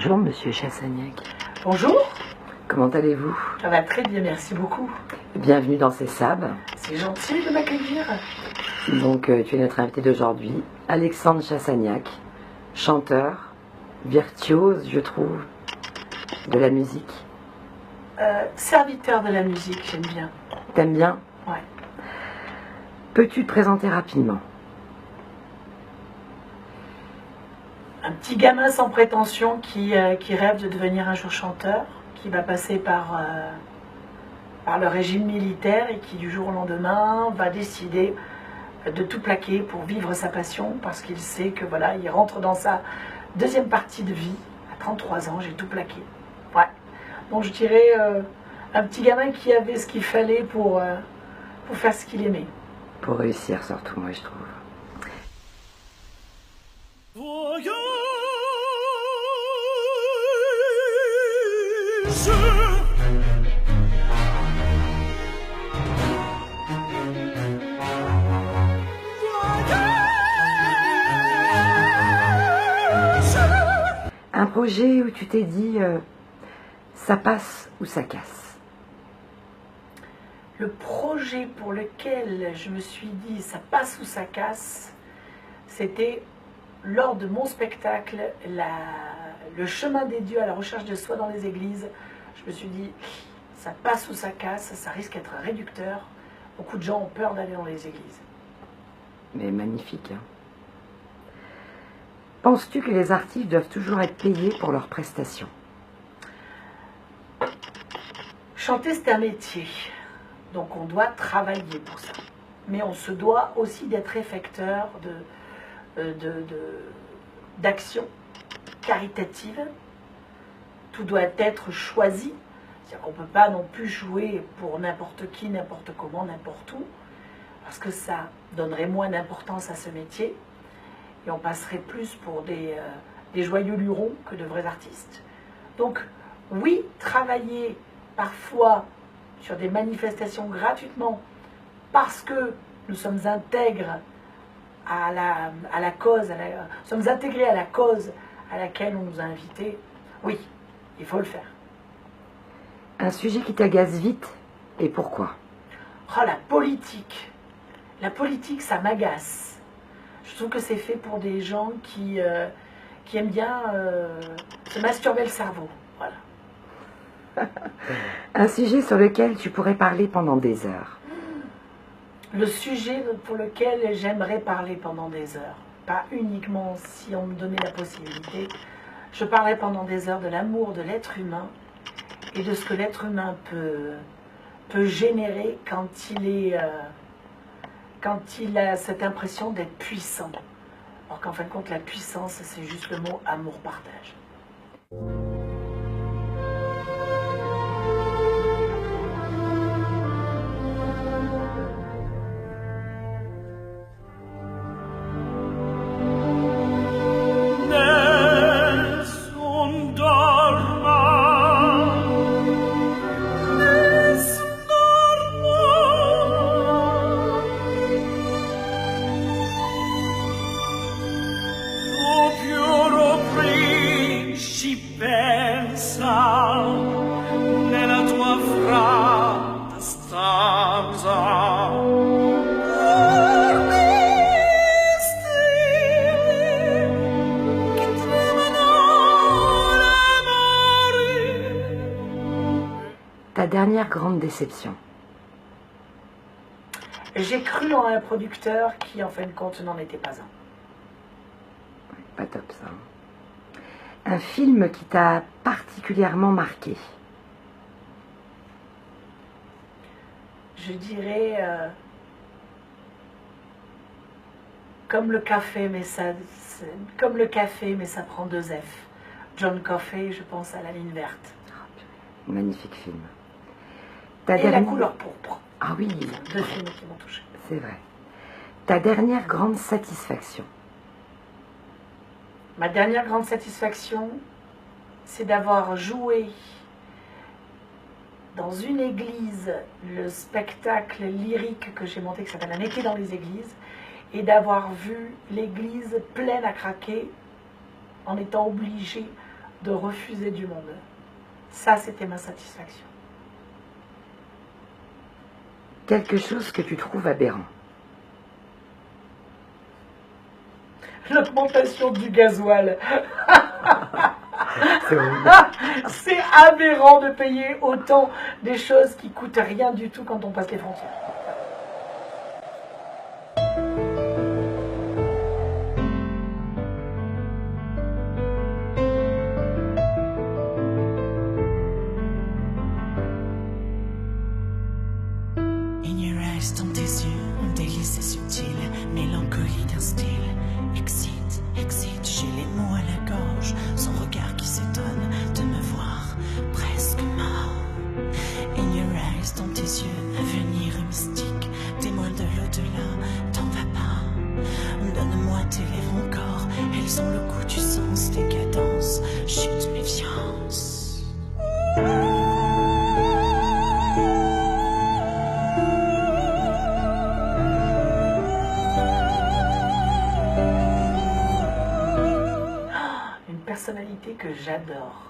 Bonjour, monsieur Chassagnac. Bonjour. Comment allez-vous? Ça va très bien, merci beaucoup. Bienvenue dans ces sables. C'est gentil de m'accueillir. Donc, tu es notre invité d'aujourd'hui, Alexandre Chassagnac, chanteur, virtuose, je trouve, de la musique. Serviteur de la musique, j'aime bien. T'aimes bien? Ouais. Peux-tu te présenter rapidement? Un petit gamin sans prétention qui rêve de devenir un jour chanteur, qui va passer par le régime militaire et qui du jour au lendemain va décider de tout plaquer pour vivre sa passion parce qu'il sait que voilà, il rentre dans sa deuxième partie de vie. À 33 ans, j'ai tout plaqué. Ouais. Donc je dirais un petit gamin qui avait ce qu'il fallait pour faire ce qu'il aimait. Pour réussir surtout, moi je trouve. Un projet où tu t'es dit ça passe ou ça casse? Le projet pour lequel je me suis dit ça passe ou ça casse, c'était lors de mon spectacle, le chemin des dieux à la recherche de soi dans les églises. Je me suis dit ça passe ou ça casse, ça risque d'être réducteur. Beaucoup de gens ont peur d'aller dans les églises. Mais magnifique, hein. Penses-tu que les artistes doivent toujours être payés pour leurs prestations? Chanter, c'est un métier. Donc on doit travailler pour ça. Mais on se doit aussi d'être effecteur d'actions caritatives. Tout doit être choisi. C'est-à-dire qu'on ne peut pas non plus jouer pour n'importe qui, n'importe comment, n'importe où. Parce que ça donnerait moins d'importance à ce métier. Et on passerait plus pour des joyeux lurons que de vrais artistes. Donc oui, travailler parfois sur des manifestations gratuitement parce que nous sommes intègres à la cause, nous sommes intégrés à la cause à laquelle on nous a invités, oui, il faut le faire. Un sujet qui t'agace vite, et pourquoi? Oh, la politique. La politique, ça m'agace. Je trouve que c'est fait pour des gens qui aiment bien se masturber le cerveau. Voilà. Un sujet sur lequel tu pourrais parler pendant des heures. Le sujet pour lequel j'aimerais parler pendant des heures. Pas uniquement si on me donnait la possibilité. Je parlerais pendant des heures de l'amour de l'être humain et de ce que l'être humain peut générer quand il a cette impression d'être puissant. Alors qu'en fin de compte, la puissance, c'est juste le mot amour-partage. Ta dernière grande déception? J'ai cru en un producteur qui, en fin de compte, n'en était pas un. Pas top ça. Un film qui t'a particulièrement marqué? Je dirais comme le café, mais ça prend 2 F. John Coffey, je pense à La ligne verte. Magnifique film. La couleur pourpre. Ah oui. 2 films qui m'ont touché. C'est vrai. Ta dernière grande satisfaction? Ma dernière grande satisfaction, c'est d'avoir joué dans une église le spectacle lyrique que j'ai monté qui s'appelle Un été dans les églises et d'avoir vu l'église pleine à craquer en étant obligé de refuser du monde. Ça, c'était ma satisfaction. Quelque chose que tu trouves aberrant. L'augmentation du gasoil. C'est horrible. C'est aberrant de payer autant des choses qui coûtent rien du tout quand on passe les frontières. In your eyes, dans tes yeux, un délice subtil, mélancolie d'un style. Excite, excite, j'ai les mots à la gorge, son regard qui s'étonne de me voir presque mort. In your eyes, dans tes yeux, avenir mystique, témoin de l'au-delà, t'en vas pas. Donne-moi tes lèvres encore, elles ont le goût du sens, des cadences, chute méfiance. Personnalité que j'adore.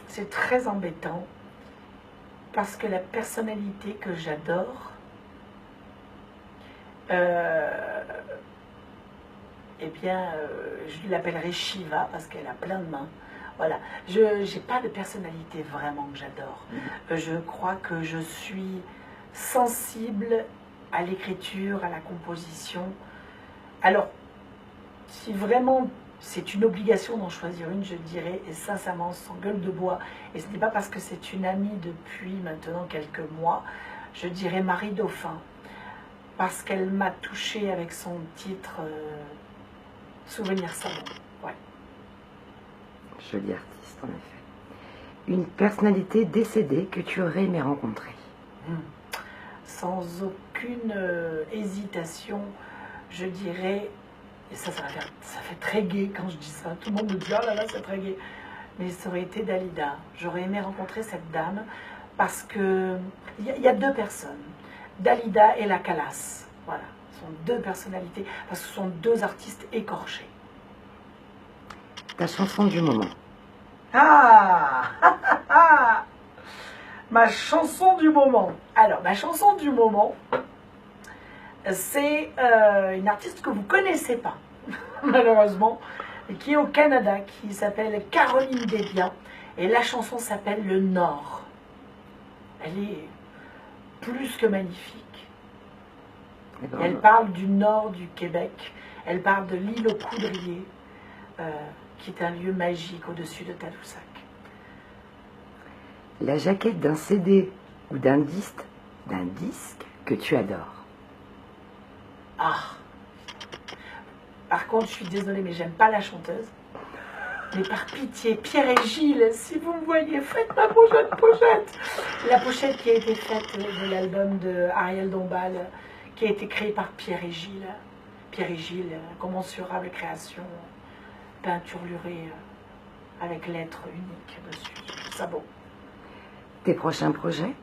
C'est très embêtant parce que la personnalité que j'adore, je l'appellerai Shiva parce qu'elle a plein de mains. Voilà, je n'ai pas de personnalité vraiment que j'adore. Je crois que je suis sensible à l'écriture, à la composition. Alors, si vraiment c'est une obligation d'en choisir une, je dirais, et sincèrement, sans gueule de bois, et ce n'est pas parce que c'est une amie depuis maintenant quelques mois, je dirais Marie Dauphin, parce qu'elle m'a touchée avec son titre Souvenir savant. Ouais. Joli artiste, en effet. Une personnalité décédée que tu aurais aimé rencontrer. Sans aucune hésitation, je dirais, et ça fait très gai quand je dis ça, tout le monde me dit oh là là c'est très gai, mais ça aurait été Dalida. J'aurais aimé rencontrer cette dame parce que il y a deux personnes, Dalida et la Calas, voilà, ce sont deux personnalités parce que ce sont deux artistes écorchés. Ta chanson du moment. Ah ma chanson du moment. Alors ma chanson du moment, c'est une artiste que vous ne connaissez pas, malheureusement, qui est au Canada, qui s'appelle Caroline Desbiens, et la chanson s'appelle Le Nord. Elle est plus que magnifique. Elle parle du nord du Québec, elle parle de l'île aux Coudriers, qui est un lieu magique au-dessus de Tadoussac. La jaquette d'un CD ou d'un disque que tu adores. Ah. Par contre, je suis désolée, mais j'aime pas la chanteuse. Mais par pitié, Pierre et Gilles, si vous me voyez, faites ma pochette. La pochette qui a été faite de l'album de Ariel Dombal, qui a été créée par Pierre et Gilles. Pierre et Gilles, commensurable création, peinturlurée avec lettres uniques dessus. Je trouve ça beau. Tes prochains projets?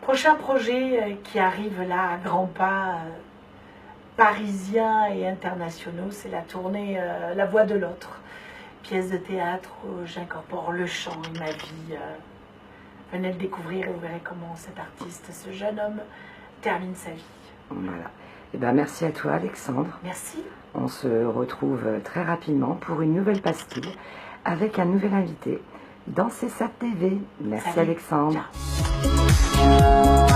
Prochain projet qui arrive là à grands pas, parisiens et internationaux, c'est la tournée La Voix de l'Autre, pièce de théâtre où j'incorpore le chant et ma vie. Venez le découvrir et vous verrez comment cet artiste, ce jeune homme, termine sa vie. Voilà. Eh ben, merci à toi, Alexandre. Merci. On se retrouve très rapidement pour une nouvelle pastille avec un nouvel invité dans CSAT TV. Merci, Salut. Alexandre. Ciao.